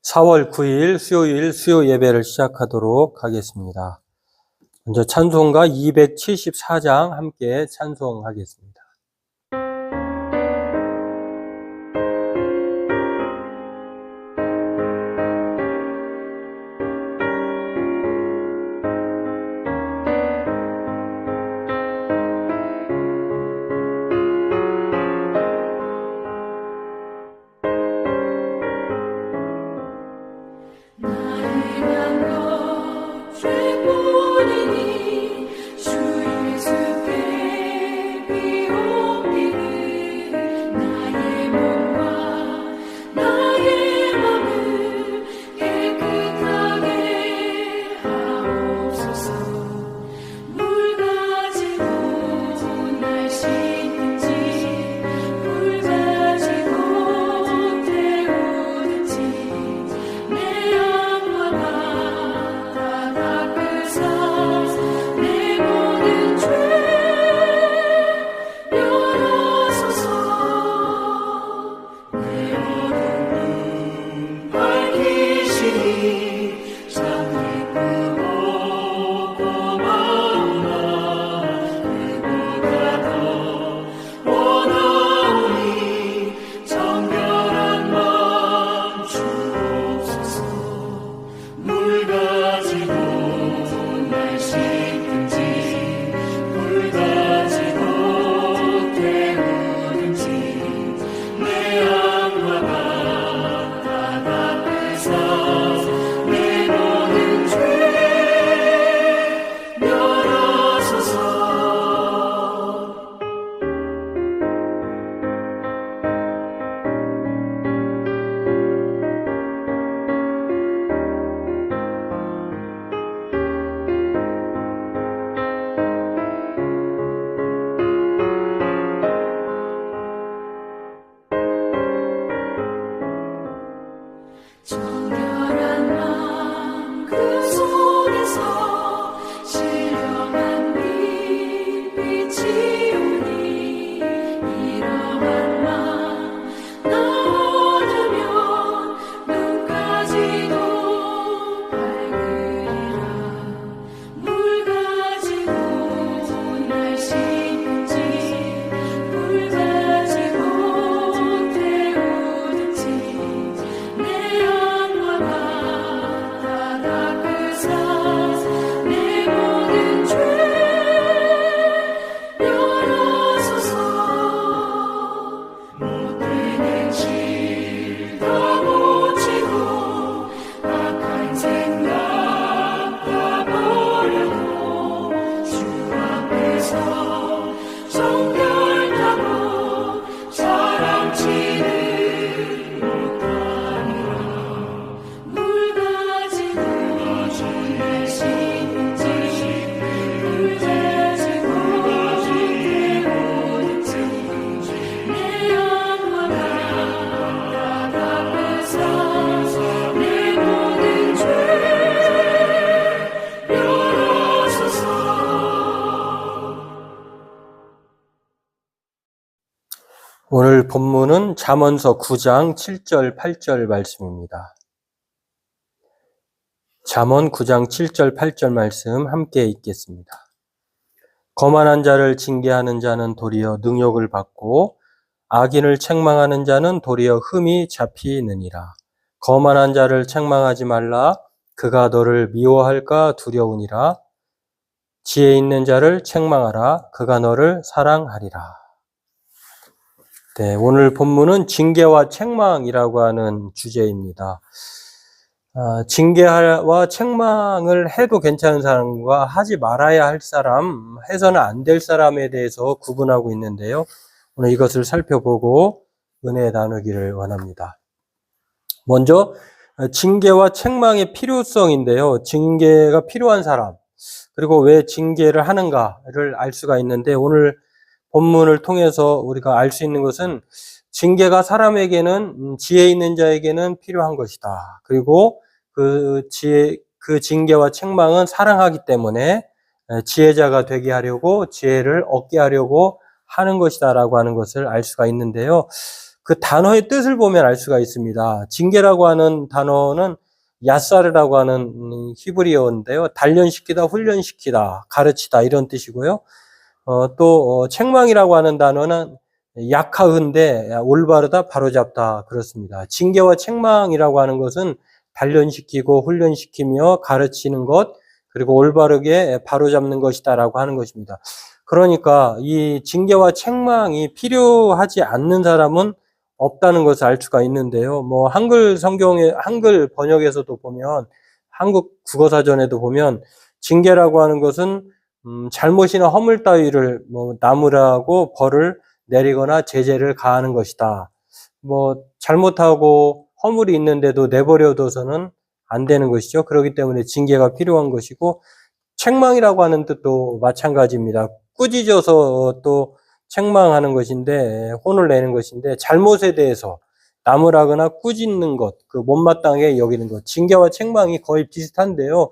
4월 9일 수요일 수요 예배를 시작하도록 하겠습니다. 먼저 찬송가 274장 함께 찬송하겠습니다. 오늘 본문은 잠언서 9장 7절 8절 말씀입니다. 잠언 9장 7절 8절 말씀 함께 읽겠습니다. 거만한 자를 징계하는 자는 도리어 능욕을 받고 악인을 책망하는 자는 도리어 흠이 잡히느니라. 거만한 자를 책망하지 말라. 그가 너를 미워할까 두려우니라. 지혜 있는 자를 책망하라. 그가 너를 사랑하리라. 네, 오늘 본문은 징계와 책망이라고 하는 주제입니다. 징계와 책망을 해도 괜찮은 사람과 하지 말아야 할 사람, 해서는 안 될 사람에 대해서 구분하고 있는데요. 오늘 이것을 살펴보고 은혜 나누기를 원합니다. 먼저 징계와 책망의 필요성인데요. 징계가 필요한 사람, 그리고 왜 징계를 하는가를 알 수가 있는데 오늘 본문을 통해서 우리가 알 수 있는 것은 징계가 사람에게는 지혜 있는 자에게는 필요한 것이다. 그리고 그 징계와 책망은 사랑하기 때문에 지혜자가 되게 하려고 지혜를 얻게 하려고 하는 것이다라고 하는 것을 알 수가 있는데요. 그 단어의 뜻을 보면 알 수가 있습니다. 징계라고 하는 단어는 야사르라고 하는 히브리어인데요. 단련시키다, 훈련시키다, 가르치다 이런 뜻이고요. 또 책망이라고 하는 단어는 약하은데 올바르다, 바로잡다 그렇습니다. 징계와 책망이라고 하는 것은 단련시키고 훈련시키며 가르치는 것, 그리고 올바르게 바로잡는 것이다라고 하는 것입니다. 그러니까 이 징계와 책망이 필요하지 않는 사람은 없다는 것을 알 수가 있는데요. 뭐 한글 성경의 한글 번역에서도 보면, 한국 국어사전에도 보면 징계라고 하는 것은 잘못이나 허물 따위를 뭐 나무라고 벌을 내리거나 제재를 가하는 것이다. 뭐 잘못하고 허물이 있는데도 내버려둬서는 안 되는 것이죠. 그렇기 때문에 징계가 필요한 것이고, 책망이라고 하는 뜻도 마찬가지입니다. 꾸짖어서 또 책망하는 것인데, 혼을 내는 것인데, 잘못에 대해서 나무라거나 꾸짖는 것, 그 못마땅하게 여기는 것, 징계와 책망이 거의 비슷한데요.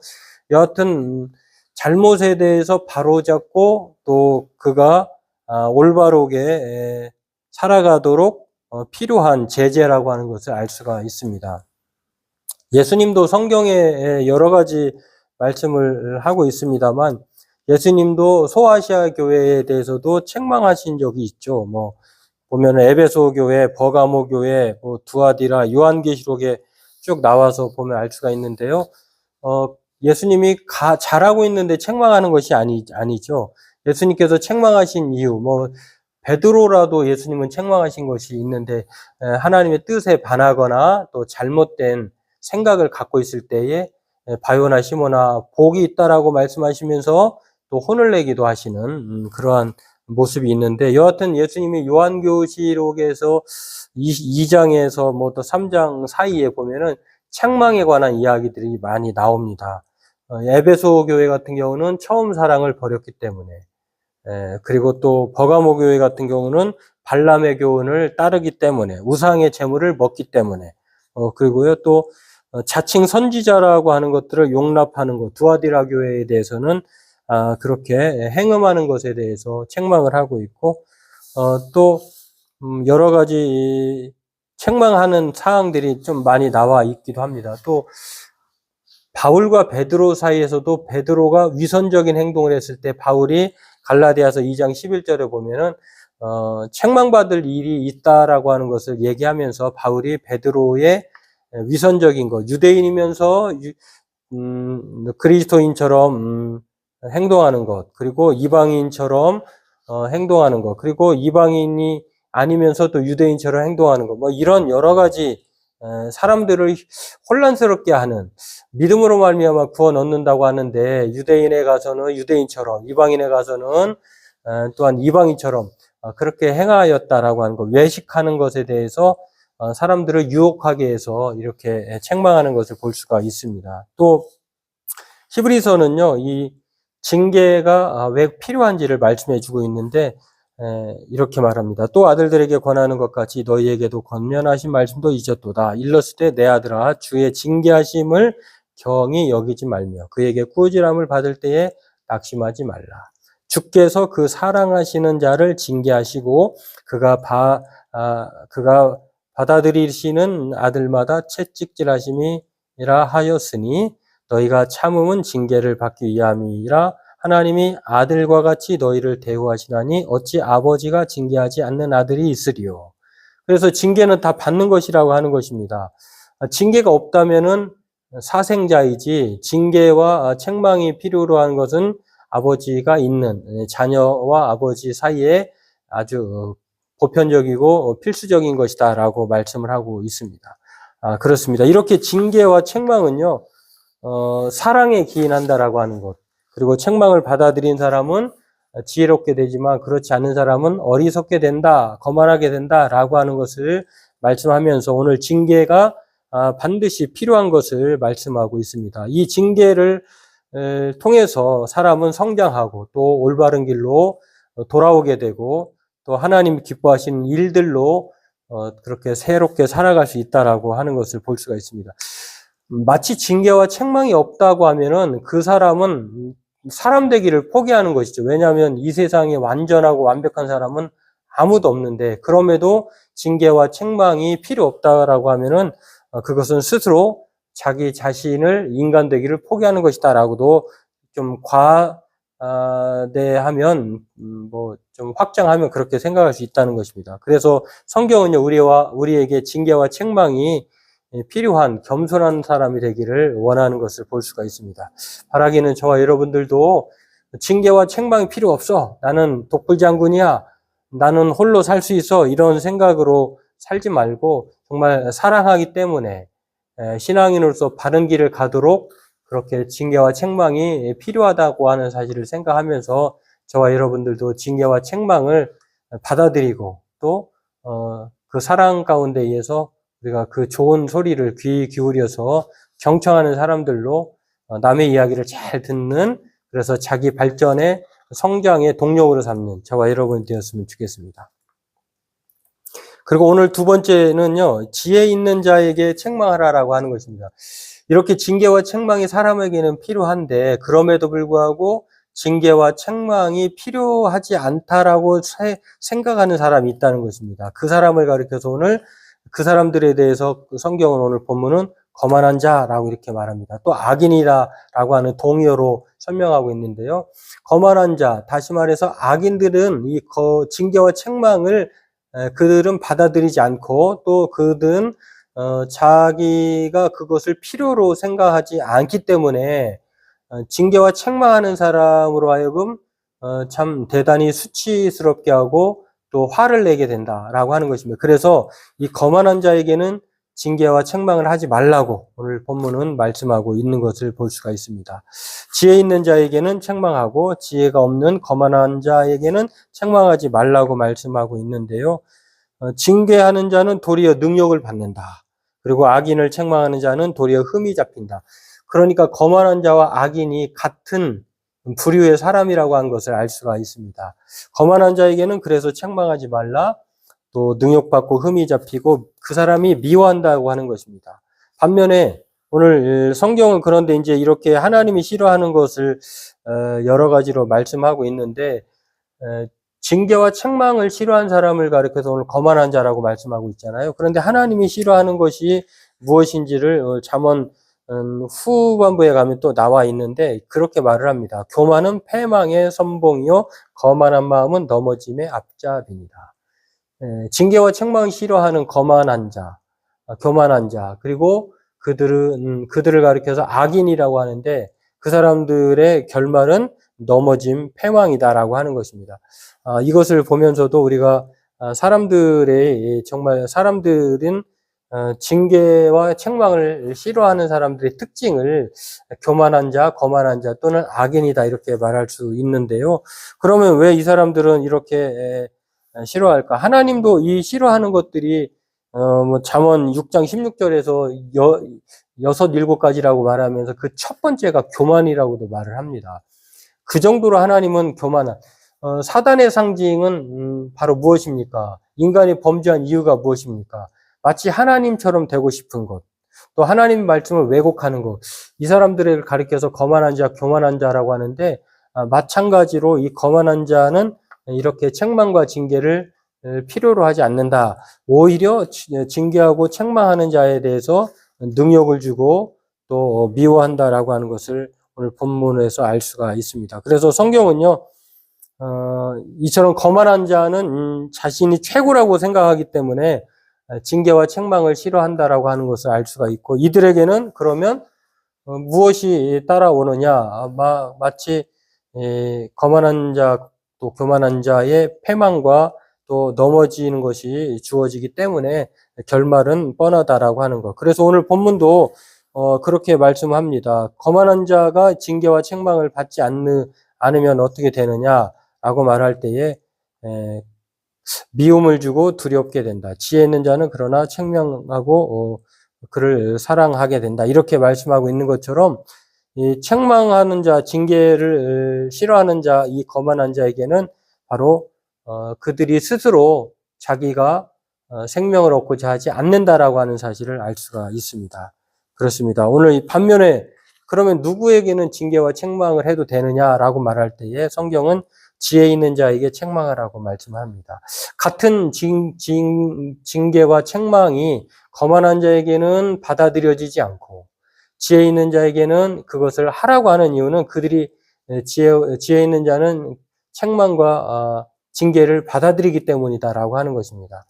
여하튼 잘못에 대해서 바로잡고 또 그가 올바르게 살아가도록 필요한 제재라고 하는 것을 알 수가 있습니다. 예수님도 성경에 여러 가지 말씀을 하고 있습니다만, 예수님도 소아시아 교회에 대해서도 책망하신 적이 있죠. 뭐 보면 에베소 교회, 버가모 교회, 뭐 두아디라, 요한계시록에 쭉 나와서 보면 알 수가 있는데요. 예수님이 잘하고 있는데 책망하는 것이 아니죠. 예수님께서 책망하신 이유, 뭐 베드로라도 예수님은 책망하신 것이 있는데, 하나님의 뜻에 반하거나 또 잘못된 생각을 갖고 있을 때에 바요나 시모나 복이 있다라고 말씀하시면서 또 혼을 내기도 하시는 그러한 모습이 있는데, 여하튼 예수님이 요한계시록에서 2장에서 뭐 또 3장 사이에 보면은 책망에 관한 이야기들이 많이 나옵니다. 에베소 교회 같은 경우는 처음 사랑을 버렸기 때문에, 그리고 또 버가모 교회 같은 경우는 발람의 교훈을 따르기 때문에, 우상의 제물을 먹기 때문에, 그리고요 또 자칭 선지자라고 하는 것들을 용납하는 것, 두아디라 교회에 대해서는 그렇게 행음하는 것에 대해서 책망을 하고 있고, 또 여러 가지 책망하는 사항들이 좀 많이 나와 있기도 합니다. 또 바울과 베드로 사이에서도 베드로가 위선적인 행동을 했을 때 바울이 갈라디아서 2장 11절에 보면은 책망받을 일이 있다라고 하는 것을 얘기하면서 바울이 베드로의 위선적인 것, 유대인이면서 그리스도인처럼 행동하는 것, 그리고 이방인처럼 행동하는 것, 그리고 이방인이 아니면서 또 유대인처럼 행동하는 것, 뭐 이런 여러 가지 사람들을 혼란스럽게 하는, 믿음으로 말미암아 구원 얻는다고 하는데 유대인에 가서는 유대인처럼, 이방인에 가서는 또한 이방인처럼 그렇게 행하였다라고 하는 것, 외식하는 것에 대해서 사람들을 유혹하게 해서 이렇게 책망하는 것을 볼 수가 있습니다. 또 히브리서는요, 이 징계가 왜 필요한지를 말씀해 주고 있는데, 이렇게 말합니다. 또 아들들에게 권하는 것 같이 너희에게도 권면하신 말씀도 잊었도다. 일렀을 때 내 아들아 주의 징계하심을 경히 여기지 말며 그에게 꾸지람을 받을 때에 낙심하지 말라. 주께서 그 사랑하시는 자를 징계하시고 그가 받아들이시는 아들마다 채찍질하심이라 하였으니 너희가 참음은 징계를 받기 위함이라. 하나님이 아들과 같이 너희를 대우하시나니 어찌 아버지가 징계하지 않는 아들이 있으리요. 그래서 징계는 다 받는 것이라고 하는 것입니다. 징계가 없다면은 사생자이지, 징계와 책망이 필요로 하는 것은 아버지가 있는 자녀와 아버지 사이에 아주 보편적이고 필수적인 것이다라고 말씀을 하고 있습니다. 그렇습니다. 이렇게 징계와 책망은요, 사랑에 기인한다라고 하는 것, 그리고 책망을 받아들인 사람은 지혜롭게 되지만 그렇지 않은 사람은 어리석게 된다, 거만하게 된다라고 하는 것을 말씀하면서 오늘 징계가 반드시 필요한 것을 말씀하고 있습니다. 이 징계를 통해서 사람은 성장하고 또 올바른 길로 돌아오게 되고 또 하나님이 기뻐하시는 일들로 그렇게 새롭게 살아갈 수 있다라고 하는 것을 볼 수가 있습니다. 마치 징계와 책망이 없다고 하면은 그 사람은 사람 되기를 포기하는 것이죠. 왜냐하면 이 세상에 완전하고 완벽한 사람은 아무도 없는데 그럼에도 징계와 책망이 필요 없다라고 하면은 그것은 스스로 자기 자신을 인간 되기를 포기하는 것이다라고도 좀 과대하면 뭐 좀 확장하면 그렇게 생각할 수 있다는 것입니다. 그래서 성경은요 우리에게 징계와 책망이 필요한 겸손한 사람이 되기를 원하는 것을 볼 수가 있습니다. 바라기는 저와 여러분들도 징계와 책망이 필요 없어. 나는 독불장군이야. 나는 홀로 살 수 있어. 이런 생각으로 살지 말고 정말 사랑하기 때문에 신앙인으로서 바른 길을 가도록 그렇게 징계와 책망이 필요하다고 하는 사실을 생각하면서 저와 여러분들도 징계와 책망을 받아들이고 또 그 사랑 가운데 의해서 우리가 그 좋은 소리를 귀 기울여서 경청하는 사람들로 남의 이야기를 잘 듣는 그래서 자기 발전의 성장의 동력으로 삼는 저와 여러분이 되었으면 좋겠습니다. 그리고 오늘 두 번째는요, 지혜 있는 자에게 책망하라라고 하는 것입니다. 이렇게 징계와 책망이 사람에게는 필요한데, 그럼에도 불구하고 징계와 책망이 필요하지 않다라고 생각하는 사람이 있다는 것입니다. 그 사람을 가리켜서 오늘 그 사람들에 대해서 성경은 오늘 본문은 거만한 자라고 이렇게 말합니다. 또 악인이다라고 하는 동의어로 설명하고 있는데요. 거만한 자, 다시 말해서 악인들은 이 징계와 책망을 그들은 받아들이지 않고 또 그들은 자기가 그것을 필요로 생각하지 않기 때문에 징계와 책망하는 사람으로 하여금 참 대단히 수치스럽게 하고 또 화를 내게 된다라고 하는 것입니다. 그래서 이 거만한 자에게는 징계와 책망을 하지 말라고 오늘 본문은 말씀하고 있는 것을 볼 수가 있습니다. 지혜 있는 자에게는 책망하고 지혜가 없는 거만한 자에게는 책망하지 말라고 말씀하고 있는데요. 징계하는 자는 도리어 능력을 받는다. 그리고 악인을 책망하는 자는 도리어 흠이 잡힌다. 그러니까 거만한 자와 악인이 같은 부류의 사람이라고 하는 것을 알 수가 있습니다. 거만한 자에게는 그래서 책망하지 말라. 또 능욕받고 흠이 잡히고 그 사람이 미워한다고 하는 것입니다. 반면에 오늘 성경은 그런데 이제 이렇게 하나님이 싫어하는 것을 여러 가지로 말씀하고 있는데 징계와 책망을 싫어하는 사람을 가리켜서 오늘 거만한 자라고 말씀하고 있잖아요. 그런데 하나님이 싫어하는 것이 무엇인지를 잠언 후반부에 가면 또 나와 있는데 그렇게 말을 합니다. 교만은 패망의 선봉이요 거만한 마음은 넘어짐의 앞잡이니라. 징계와 책망을 싫어하는 거만한 자, 교만한 자, 그리고 그들을 가리켜서 악인이라고 하는데 그 사람들의 결말은 넘어짐, 패망이다라고 하는 것입니다. 이것을 보면서도 우리가 정말 사람들은 징계와 책망을 싫어하는 사람들의 특징을 교만한 자, 거만한 자 또는 악인이다 이렇게 말할 수 있는데요. 그러면 왜 이 사람들은 이렇게 싫어할까? 하나님도 이 싫어하는 것들이 잠언 6장 16절에서 7가지라고 말하면서 그 첫 번째가 교만이라고도 말을 합니다. 그 정도로 하나님은 교만한 사단의 상징은 바로 무엇입니까? 인간이 범죄한 이유가 무엇입니까? 마치 하나님처럼 되고 싶은 것, 또 하나님 말씀을 왜곡하는 것. 이 사람들을 가리켜서 거만한 자, 교만한 자라고 하는데 마찬가지로 이 거만한 자는 이렇게 책망과 징계를 필요로 하지 않는다. 오히려 징계하고 책망하는 자에 대해서 능욕을 주고 또 미워한다라고 하는 것을 오늘 본문에서 알 수가 있습니다. 그래서 성경은요, 이처럼 거만한 자는 자신이 최고라고 생각하기 때문에 징계와 책망을 싫어한다라고 하는 것을 알 수가 있고 이들에게는 그러면 무엇이 따라오느냐? 마치 거만한 자 또 교만한 자의 패망과 또 넘어지는 것이 주어지기 때문에 결말은 뻔하다라고 하는 것. 그래서 오늘 본문도 그렇게 말씀합니다. 거만한 자가 징계와 책망을 받지 않으면 어떻게 되느냐라고 말할 때에 미움을 주고 두렵게 된다. 지혜 있는 자는 그러나 책망하고 그를 사랑하게 된다. 이렇게 말씀하고 있는 것처럼 이 책망하는 자, 징계를 싫어하는 자, 이 거만한 자에게는 바로 그들이 스스로 자기가 생명을 얻고자 하지 않는다라고 하는 사실을 알 수가 있습니다. 그렇습니다. 오늘 반면에 그러면 누구에게는 징계와 책망을 해도 되느냐라고 말할 때에 성경은 지혜 있는 자에게 책망하라고 말씀합니다. 같은 징계와 책망이 거만한 자에게는 받아들여지지 않고 지혜 있는 자에게는 그것을 하라고 하는 이유는 그들이 지혜 있는 자는 책망과 징계를 받아들이기 때문이다라고 하는 것입니다.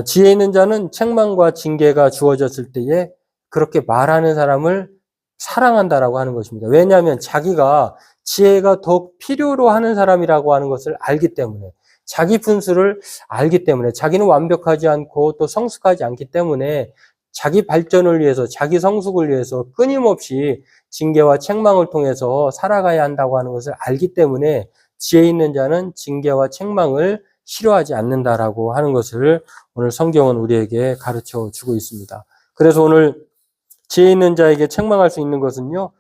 지혜 있는 자는 책망과 징계가 주어졌을 때에 그렇게 말하는 사람을 사랑한다라고 하는 것입니다. 왜냐하면 자기가 지혜가 더욱 필요로 하는 사람이라고 하는 것을 알기 때문에, 자기 분수를 알기 때문에, 자기는 완벽하지 않고 또 성숙하지 않기 때문에 자기 발전을 위해서, 자기 성숙을 위해서 끊임없이 징계와 책망을 통해서 살아가야 한다고 하는 것을 알기 때문에 지혜 있는 자는 징계와 책망을 싫어하지 않는다라고 하는 것을 오늘 성경은 우리에게 가르쳐 주고 있습니다. 그래서 오늘 지혜 있는 자에게 책망할 수 있는 것은요,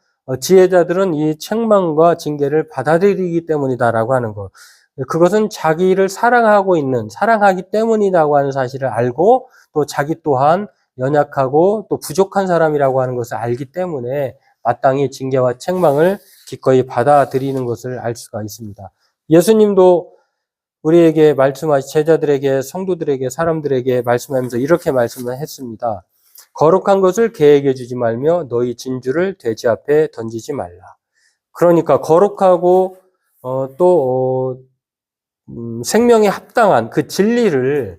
지혜자들은 이 책망과 징계를 받아들이기 때문이다라고 하는 것. 그것은 자기를 사랑하기 때문이라고 하는 사실을 알고 또 자기 또한 연약하고 또 부족한 사람이라고 하는 것을 알기 때문에 마땅히 징계와 책망을 기꺼이 받아들이는 것을 알 수가 있습니다. 예수님도 우리에게 제자들에게, 성도들에게, 사람들에게 말씀하면서 이렇게 말씀을 했습니다. 거룩한 것을 계획해 주지 말며 너희 진주를 돼지 앞에 던지지 말라. 그러니까 거룩하고 생명에 합당한 그 진리를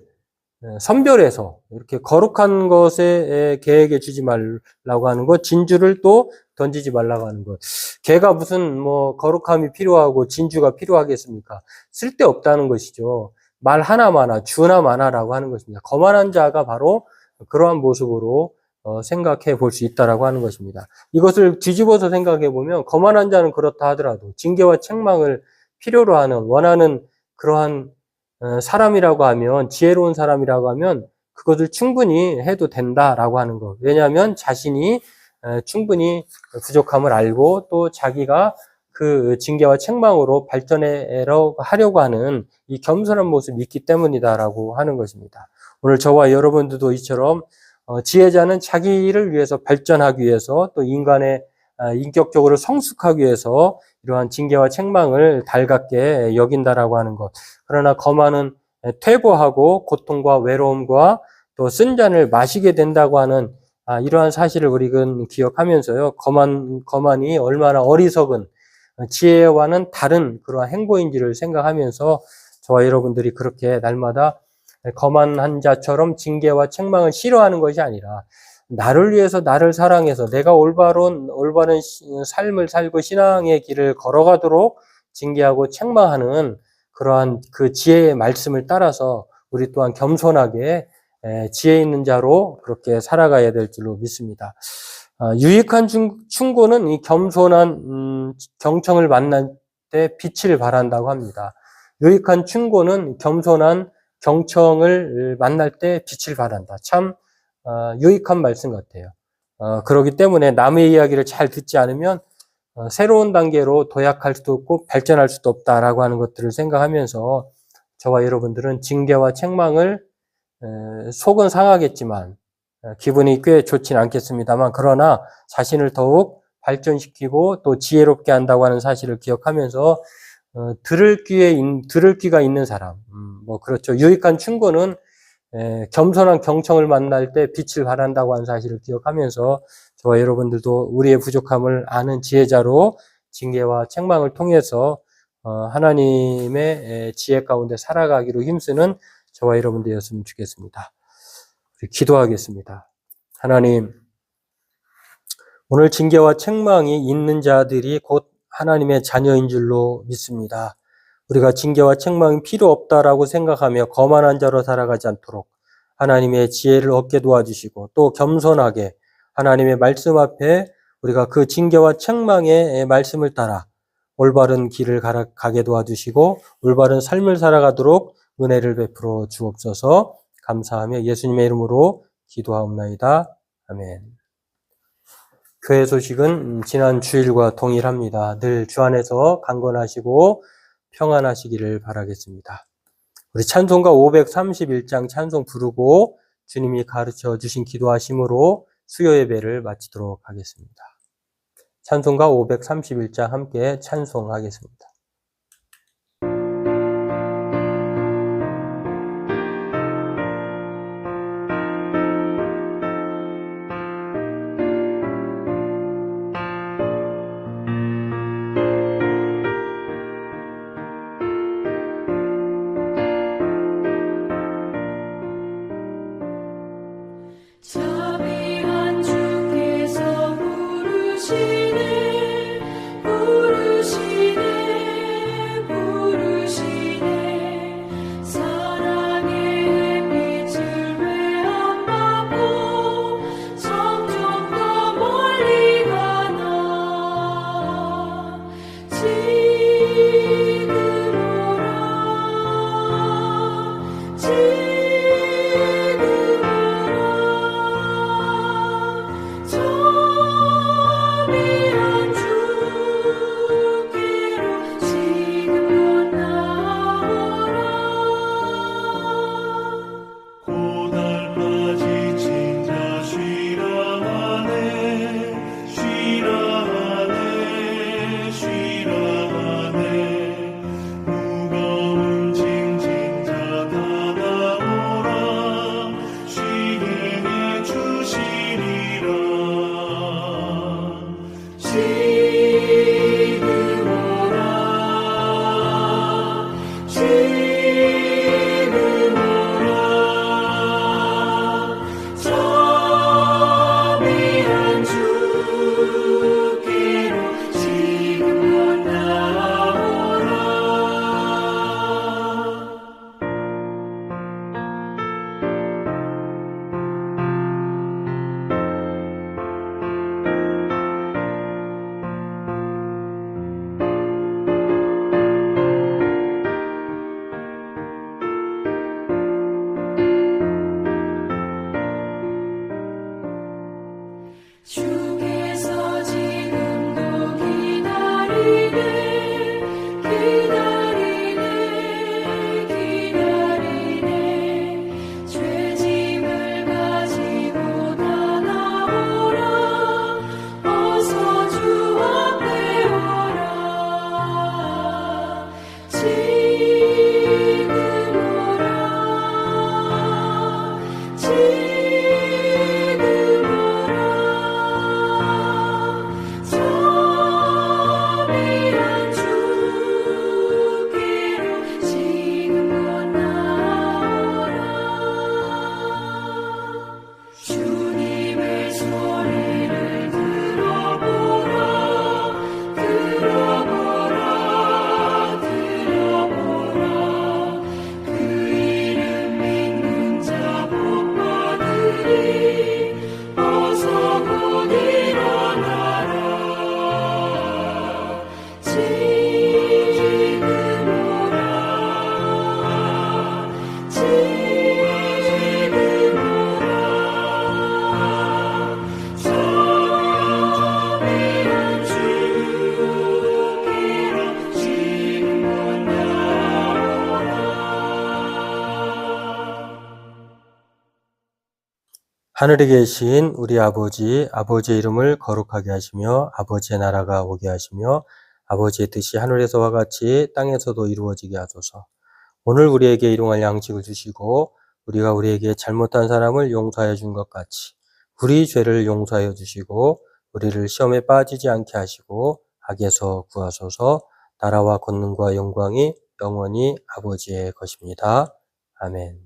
선별해서 이렇게 거룩한 것에 계획해 주지 말라고 하는 것, 진주를 또 던지지 말라고 하는 것. 개가 무슨 거룩함이 필요하고 진주가 필요하겠습니까? 쓸데없다는 것이죠. 말 하나마나 주나마나라고 하는 것입니다. 거만한 자가 바로 그러한 모습으로 생각해 볼 수 있다라고 하는 것입니다. 이것을 뒤집어서 생각해 보면 거만한 자는 그렇다 하더라도 징계와 책망을 필요로 하는 원하는 그러한 사람이라고 하면, 지혜로운 사람이라고 하면 그것을 충분히 해도 된다라고 하는 것. 왜냐하면 자신이 충분히 부족함을 알고 또 자기가 그 징계와 책망으로 발전하려고 하는 이 겸손한 모습이 있기 때문이다라고 하는 것입니다. 오늘 저와 여러분들도 이처럼 지혜자는 자기를 위해서 발전하기 위해서 또 인간의 인격적으로 성숙하기 위해서 이러한 징계와 책망을 달갑게 여긴다라고 하는 것. 그러나 거만은 퇴보하고 고통과 외로움과 또 쓴 잔을 마시게 된다고 하는 이러한 사실을 우리는 기억하면서요. 거만이 얼마나 어리석은 지혜와는 다른 그러한 행보인지를 생각하면서 저와 여러분들이 그렇게 날마다 거만한 자처럼 징계와 책망을 싫어하는 것이 아니라 나를 위해서 나를 사랑해서 내가 올바른 삶을 살고 신앙의 길을 걸어가도록 징계하고 책망하는 그러한 그 지혜의 말씀을 따라서 우리 또한 겸손하게 지혜 있는 자로 그렇게 살아가야 될 줄로 믿습니다. 유익한 충고는 이 겸손한 경청을 만날 때 빛을 발한다고 합니다. 유익한 충고는 겸손한 경청을 만날 때 빛을 발한다. 참 유익한 말씀 같아요. 그렇기 때문에 남의 이야기를 잘 듣지 않으면 새로운 단계로 도약할 수도 없고 발전할 수도 없다라고 하는 것들을 생각하면서 저와 여러분들은 징계와 책망을 속은 상하겠지만 기분이 꽤 좋진 않겠습니다만 그러나 자신을 더욱 발전시키고 또 지혜롭게 한다고 하는 사실을 기억하면서 들을 귀가 있는 사람, 그렇죠. 유익한 충고는 겸손한 경청을 만날 때 빛을 발한다고 하는 사실을 기억하면서 저와 여러분들도 우리의 부족함을 아는 지혜자로 징계와 책망을 통해서 하나님의 지혜 가운데 살아가기로 힘쓰는 저와 여러분들이었으면 좋겠습니다. 우리 기도하겠습니다. 하나님, 오늘 징계와 책망이 있는 자들이 곧 하나님의 자녀인 줄로 믿습니다. 우리가 징계와 책망이 필요 없다라고 생각하며 거만한 자로 살아가지 않도록 하나님의 지혜를 얻게 도와주시고 또 겸손하게 하나님의 말씀 앞에 우리가 그 징계와 책망의 말씀을 따라 올바른 길을 가게 도와주시고 올바른 삶을 살아가도록 은혜를 베풀어 주옵소서. 감사하며 예수님의 이름으로 기도하옵나이다. 아멘. 교회 소식은 지난 주일과 동일합니다. 늘 주 안에서 강건하시고 평안하시기를 바라겠습니다. 우리 찬송가 531장 찬송 부르고 주님이 가르쳐 주신 기도하심으로 수요 예배를 마치도록 하겠습니다. 찬송가 531장 함께 찬송하겠습니다. 하늘에 계신 우리 아버지, 아버지의 이름을 거룩하게 하시며 아버지의 나라가 오게 하시며 아버지의 뜻이 하늘에서와 같이 땅에서도 이루어지게 하소서. 오늘 우리에게 일용할 양식을 주시고 우리가 우리에게 잘못한 사람을 용서하여 준 것 같이 우리 죄를 용서하여 주시고 우리를 시험에 빠지지 않게 하시고 악에서 구하소서. 나라와 권능과 영광이 영원히 아버지의 것입니다. 아멘.